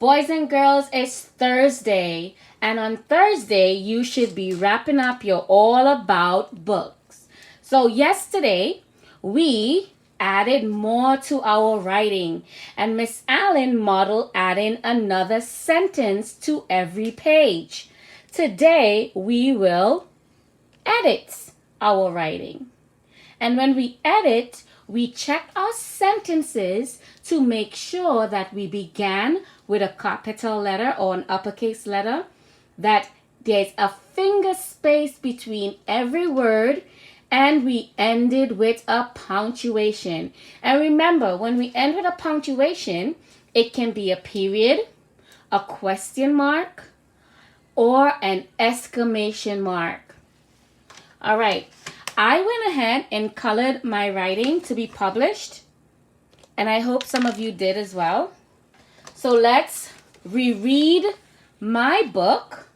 Boys and girls, it's Thursday, and on Thursday you should be wrapping up your All About books. So yesterday we added more to our writing, and Miss Allen modeled adding another sentence to every page. Today we will edit our writing. And when we edit, we check our sentences to make sure that we began with a capital letter or an uppercase letter, that there's a finger space between every word, and we ended with a punctuation. And remember, when we end with a punctuation, it can be a period, a question mark, or an exclamation mark. All right. I went ahead and colored my writing to be published, and I hope some of you did as well. So let's reread my book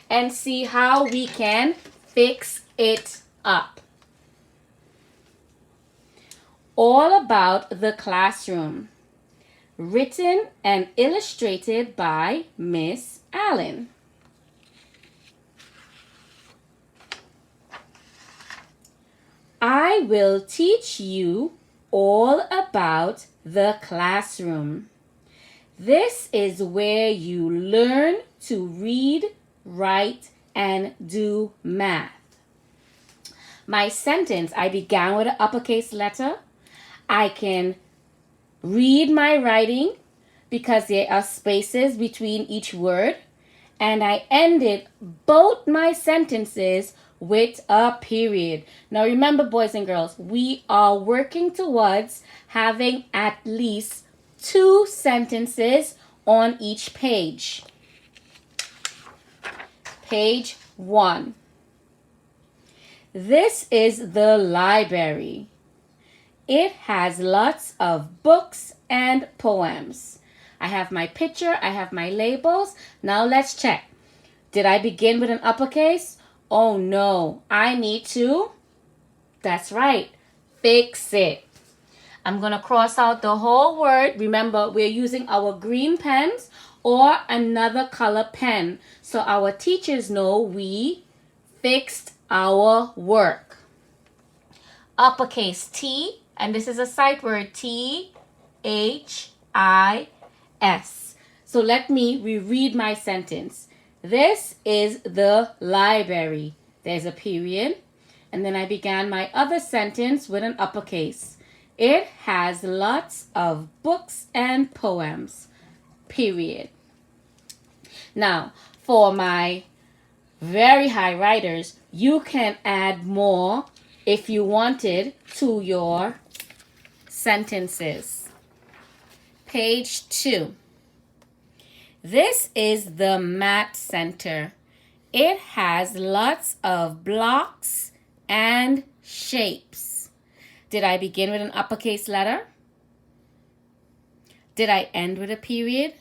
and see how we can fix it up. All About the Classroom, written and illustrated by Miss Allen. I will teach you all about the classroom. This is where you learn to read, write, and do math. My sentence, I began with an uppercase letter. I can read my writing because there are spaces between each word. And I ended both my sentences with a period. Now remember, boys and girls, we are working towards having at least 2 sentences on each page. Page 1. This is the library. It has lots of books and poems. I have my picture, I have my labels. Now let's check. Did I begin with an uppercase? Oh no, I need to, that's right, fix it. I'm going to cross out the whole word. Remember, we're using our green pens or another color pen, so our teachers know we fixed our work. Uppercase T, and this is a sight word, T-H-I-S. So let me reread my sentence. This is the library. There's a period. And then I began my other sentence with an uppercase. It has lots of books and poems. Period. Now, for my very high writers, you can add more if you wanted to your sentences. Page 2. This is the Math Center. It has lots of blocks and shapes. Did I begin with an uppercase letter? Did I end with a period?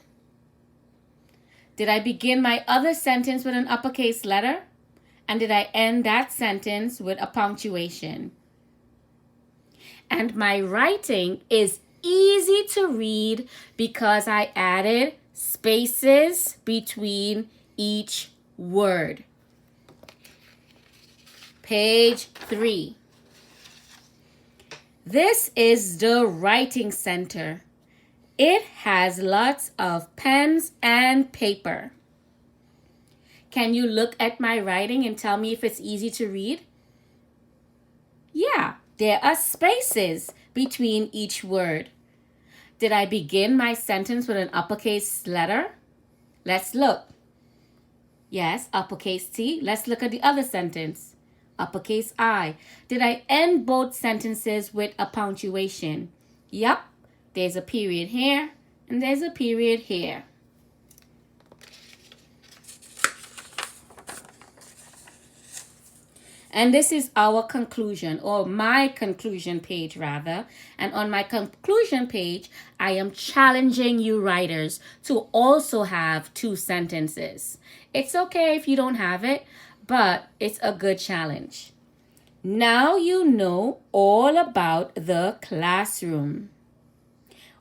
Did I begin my other sentence with an uppercase letter? And did I end that sentence with a punctuation? And my writing is easy to read because I added spaces between each word. Page 3. This is the writing center. It has lots of pens and paper. Can you look at my writing and tell me if it's easy to read? Yeah, there are spaces between each word. Did I begin my sentence with an uppercase letter? Let's look. Yes, uppercase T. Let's look at the other sentence. Uppercase I. Did I end both sentences with a punctuation? Yup. There's a period here and there's a period here. And this is our conclusion, or my conclusion page rather. And on my conclusion page, I am challenging you writers to also have 2 sentences. It's okay if you don't have it, but it's a good challenge. Now you know all about the classroom.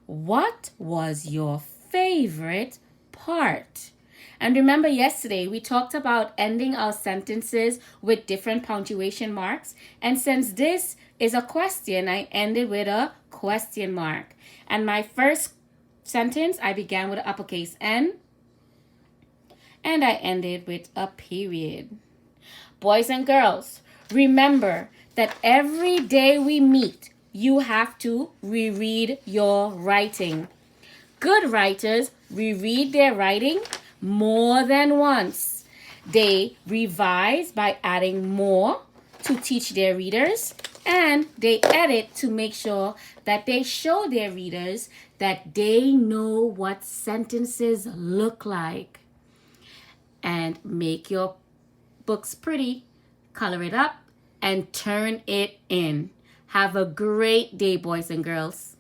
What was your favorite part. And remember yesterday we talked about ending our sentences with different punctuation marks. And since this is a question, I ended with a question mark. And my first sentence, I began with an uppercase N. And I ended with a period. Boys and girls, remember that every day we meet, you have to reread your writing. Good writers reread their writing more than once. They revise by adding more to teach their readers, and they edit to make sure that they show their readers that they know what sentences look like. And make your books pretty, color it up, and turn it in. Have a great day, boys and girls.